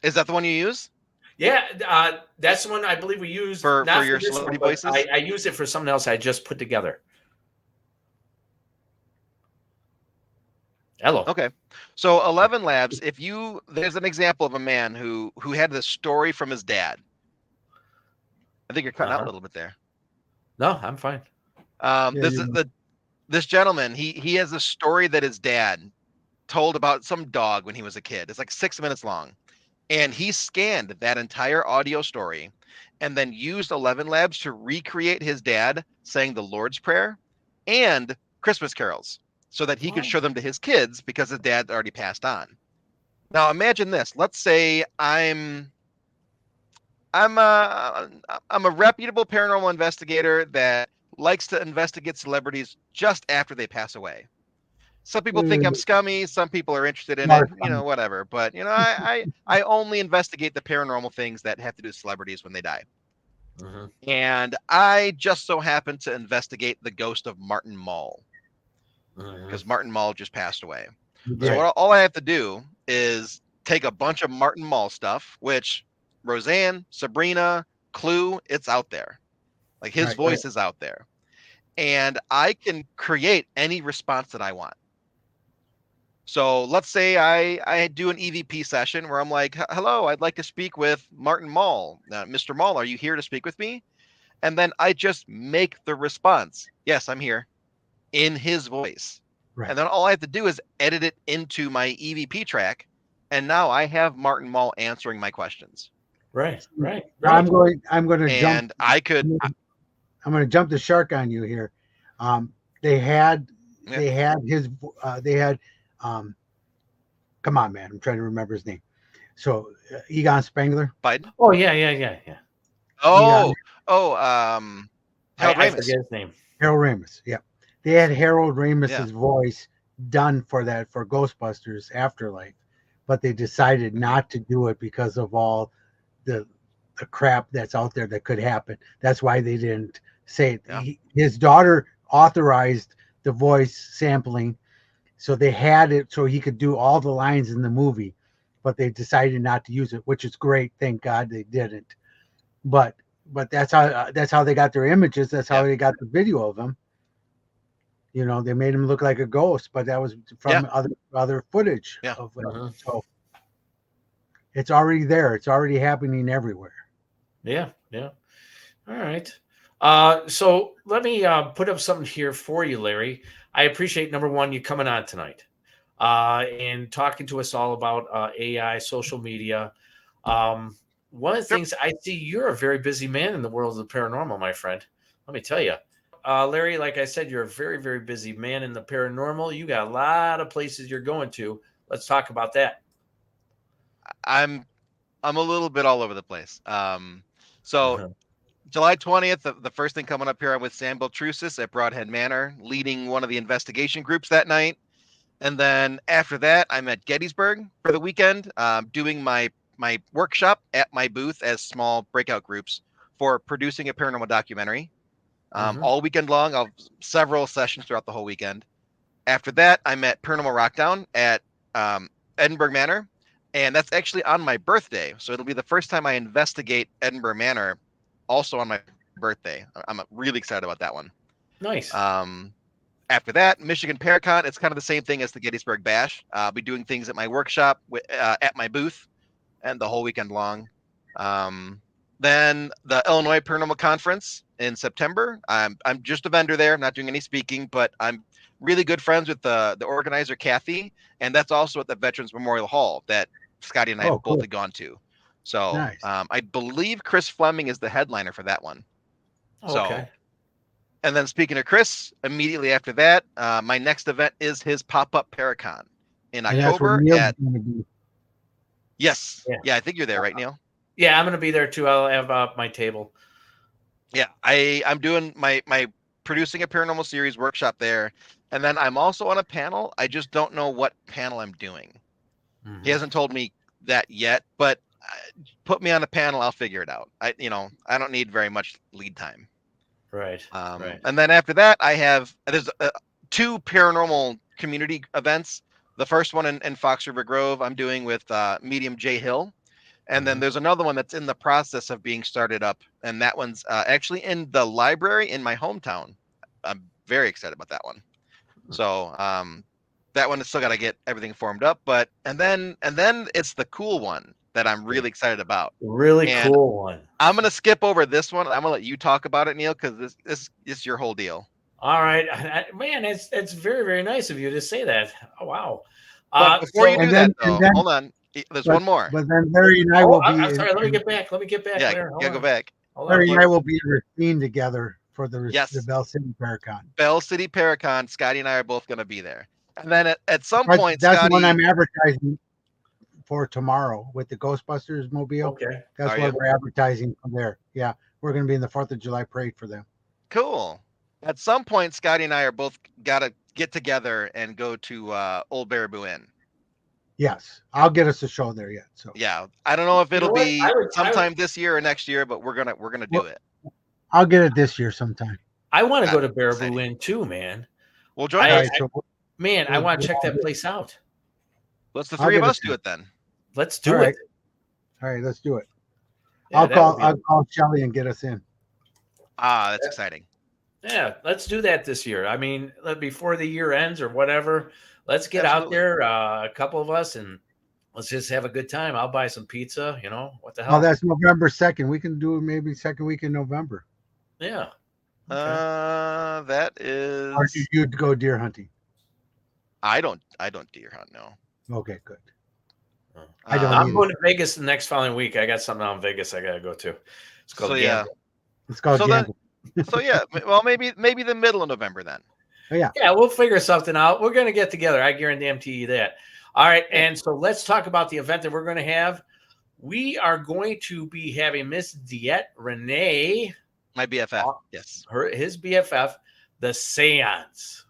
Is that the one you use Yeah. That's the one I believe we used, for not for your this one, celebrity but voices? I used it for something else I just put together. Hello. Okay. So 11 Labs, there's an example of a man who had this story from his dad. I think you're cutting out a Uh-huh. little bit there. No, I'm fine. Yeah, This gentleman, he has a story that his dad told about some dog when he was a kid. It's like 6 minutes long. And he scanned that entire audio story and then used 11 Labs to recreate his dad saying the Lord's Prayer and Christmas carols so that he could show them to his kids because his dad already passed on. Now imagine this. Let's say I'm a reputable paranormal investigator that likes to investigate celebrities just after they pass away. Some people think I'm scummy. Some people are interested in it. Mark, Whatever. But I only investigate the paranormal things that have to do with celebrities when they die. Mm-hmm. And I just so happen to investigate the ghost of Martin Mull Mm-hmm. because Martin Mull just passed away. yeah, So all I have to do is take a bunch of Martin Mull stuff, which Roseanne, Sabrina, Clue, it's out there. Like his right. voice is out there. And I can create any response that I want. So let's say I do an EVP session where I'm like, hello, I'd like to speak with Martin Mull. Mr. Mull, are you here to speak with me? And then I just make the response. Yes, I'm here in his voice. Right. And then all I have to do is edit it into my EVP track. And now I have Martin Mull answering my questions. Right. Now I'm going to jump. And I could, I'm going to jump the shark on you here. They had his come on, man, I'm trying to remember his name. So Egon Spengler. Biden. Oh, yeah. Oh, Harold I Ramis. forget his name. Harold Ramis. Yeah, they had Harold Ramis's Yeah. voice done for Ghostbusters Afterlife, but they decided not to do it because of all the crap that's out there that could happen. That's why they didn't say it. Yeah. His daughter authorized the voice sampling, so they had it so he could do all the lines in the movie, but they decided not to use it, which is great. Thank God they didn't. But that's how they got their images. That's how they got the video of him. They made him look like a ghost, but that was from other footage of it. So it's already there. It's already happening everywhere. Yeah. All right. So let me put up something here for you, Larry. I appreciate, number one, you coming on tonight and talking to us all about AI, social media. One of the things I see, you're a very busy man in the world of the paranormal, my friend. Let me tell you. Larry, like I said, you're a very, very busy man in the paranormal. You got a lot of places you're going to. Let's talk about that. I'm a little bit all over the place. So July 20th, the first thing coming up here, I'm with Sam Beltrusis at Broadhead Manor, leading one of the investigation groups that night. And then after that, I'm at Gettysburg for the weekend, doing my workshop at my booth as small breakout groups for producing a paranormal documentary. All weekend long, I'll have several sessions throughout the whole weekend. After that, I'm at Paranormal Rockdown at Edinburgh Manor, and that's actually on my birthday. So it'll be the first time I investigate Edinburgh Manor, also on my birthday. I'm really excited about that one. Nice. After that, Michigan Paracon, it's kind of the same thing as the Gettysburg Bash. I'll be doing things at my workshop, at my booth, and the whole weekend long. Then the Illinois Paranormal Conference in September. I'm just a vendor there, not doing any speaking, but I'm really good friends with the organizer, Kathy, and that's also at the Veterans Memorial Hall that Scotty and I have both gone to. So Nice. I believe Chris Fleming is the headliner for that one. Okay. And then speaking of Chris, immediately after that, my next event is his pop-up Paracon in And that's where October. Neil's gonna be. Yes, Yeah. yeah, I think you're there, right, Neil? Yeah, I'm gonna be there too. I'll have my table. Yeah, I'm doing my producing a paranormal series workshop there, and then I'm also on a panel. I just don't know what panel I'm doing. He hasn't told me that yet, but put me on a panel, I'll figure it out. I don't need very much lead time. Right. Right. And then after that, there's 2 paranormal community events. The first one in Fox River Grove, I'm doing with medium Jay Hill. And then there's another one that's in the process of being started up. And that one's actually in the library in my hometown. I'm very excited about that one. So that one has still got to get everything formed up. And then it's the cool one that I'm really excited about. Really cool one. I'm going to skip over this one. I'm going to let you talk about it, Neil, because this is your whole deal. All right. Man, it's very, very nice of you to say that. Oh, wow. But before you do that, though, hold on. There's one more. But then Larry and I will be. I'm sorry. Let me get back. Yeah, go back. Larry and I will be in Racine together for the Yes. Bell City Paracon. Bell City Paracon. Scotty and I are both going to be there. And then at some Right, point, that's Scotty, the one I'm advertising for tomorrow with the Ghostbusters mobile. Okay. That's what we're advertising from there. Yeah, we're going to be in the 4th of July parade for them. Cool. At some point, Scotty and I are both got to get together and go to Old Baraboo Inn. Yes, I'll get us a show there yet. So yeah, I don't know if it'll be sometime this year or next year, but we're gonna do it. I'll get it this year sometime. I want to go to Baraboo Inn too, man. We'll join us. I want to check that place out. Let's the 3 of us do it then. Let's do it. All right, let's do it. Yeah, I'll call Shelly and get us in. That's exciting. Yeah, let's do that this year. I mean, before the year ends or whatever, let's get out there, a couple of us, and let's just have a good time. I'll buy some pizza. What the hell? Oh, that's November 2nd. We can do it maybe second week in November. Yeah. Okay. That is. Or do you go deer hunting? I don't deer hunt. No. Okay, good. I'm going to Vegas the next following week. I got something out in Vegas I got to go to. It's called Gamble. It's called Gamble. So yeah, well maybe the middle of November then. Oh, yeah. Yeah, we'll figure something out. We're going to get together. I guarantee you that. All right, and so let's talk about the event that we're going to have. We are going to be having Miss Diet Renee, my BFF. Yes, his BFF, the Seance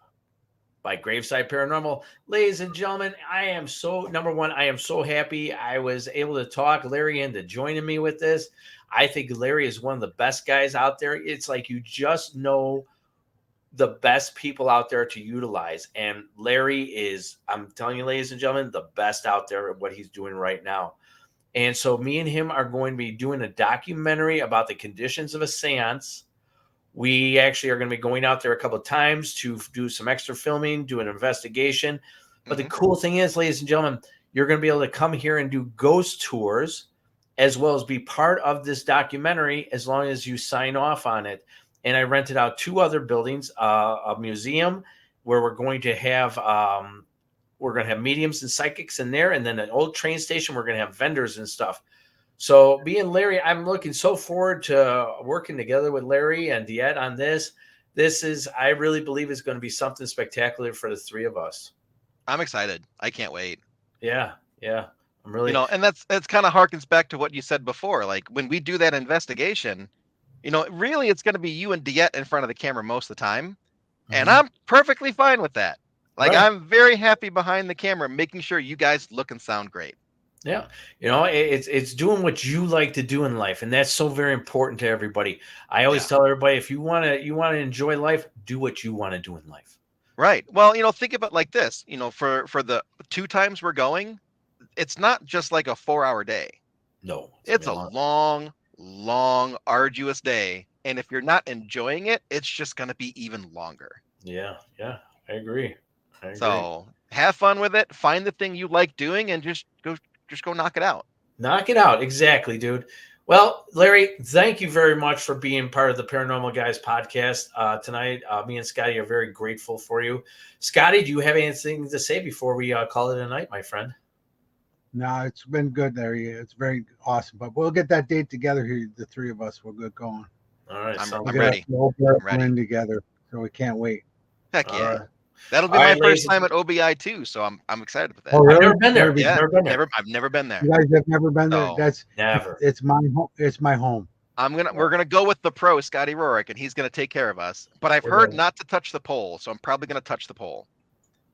by Graveside Paranormal. Ladies and gentlemen, I am so happy I was able to talk Larry into joining me with this. I think Larry is one of the best guys out there. It's like you just know the best people out there to utilize. And Larry is, I'm telling you, ladies and gentlemen, the best out there at what he's doing right now. And so me and him are going to be doing a documentary about the conditions of a seance. We actually are going to be going out there a couple of times to do some extra filming, do an investigation. But the cool thing is, ladies and gentlemen, you're going to be able to come here and do ghost tours as well as be part of this documentary as long as you sign off on it. And I rented out 2 other buildings, a museum where we're going to have mediums and psychics in there, and then an old train station. We're going to have vendors and stuff. So me and Larry, I'm looking so forward to working together with Larry and Diet on this. I really believe is going to be something spectacular for the 3 of us. I'm excited. I can't wait. Yeah. I'm really, and that's kind of harkens back to what you said before. Like when we do that investigation, really it's going to be you and Diet in front of the camera most of the time. And I'm perfectly fine with that. Like I'm very happy behind the camera, making sure you guys look and sound great. Yeah. It's doing what you like to do in life. And that's so very important to everybody. I always tell everybody, if you want to enjoy life, do what you want to do in life. Right. Well, think about it like this, for the 2 times we're going, it's not just like a 4-hour day. No, It's a long, arduous day. And if you're not enjoying it, it's just going to be even longer. Yeah, I agree. So have fun with it. Find the thing you like doing and just go knock it out. Knock it out. Exactly, dude. Well, Larry, thank you very much for being part of the Paranormal Guys podcast tonight. Me and Scotty are very grateful for you. Scotty, do you have anything to say before we call it a night, my friend? No, it's been good, Larry. It's very awesome. But we'll get that date together here. The three of us will get going. All right. I'm We'll ready. I'm ready. In together, so we can't wait. Heck yeah. Right. That'll be my first time at OBI too, so I'm excited about that. Oh, really? I've never been there. Yeah, I've never been there. You guys have never been there? No. That's never. It's my home. It's my home. We're gonna go with the pro, Scotty Rorick, and he's gonna take care of us. But I've heard not to touch the pole, so I'm probably gonna touch the pole.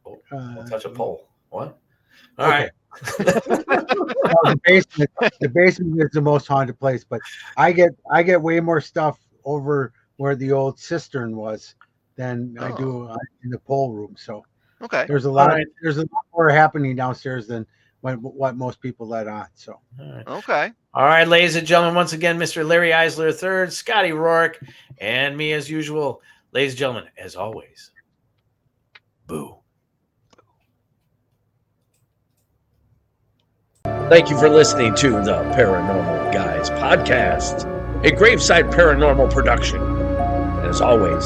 We'll touch a pole. What? All right. The basement is the most haunted place, but I get way more stuff over where the old cistern was than I do in the pole room. So okay, there's a lot more happening downstairs than what most people let on. So okay. All right, ladies and gentlemen, once again, Mr. Larry Eissler III, Scotty Rourke, and me as usual. Ladies and gentlemen, as always, boo. Thank you for listening to the Paranormal Guys podcast, a Graveside Paranormal production. And as always,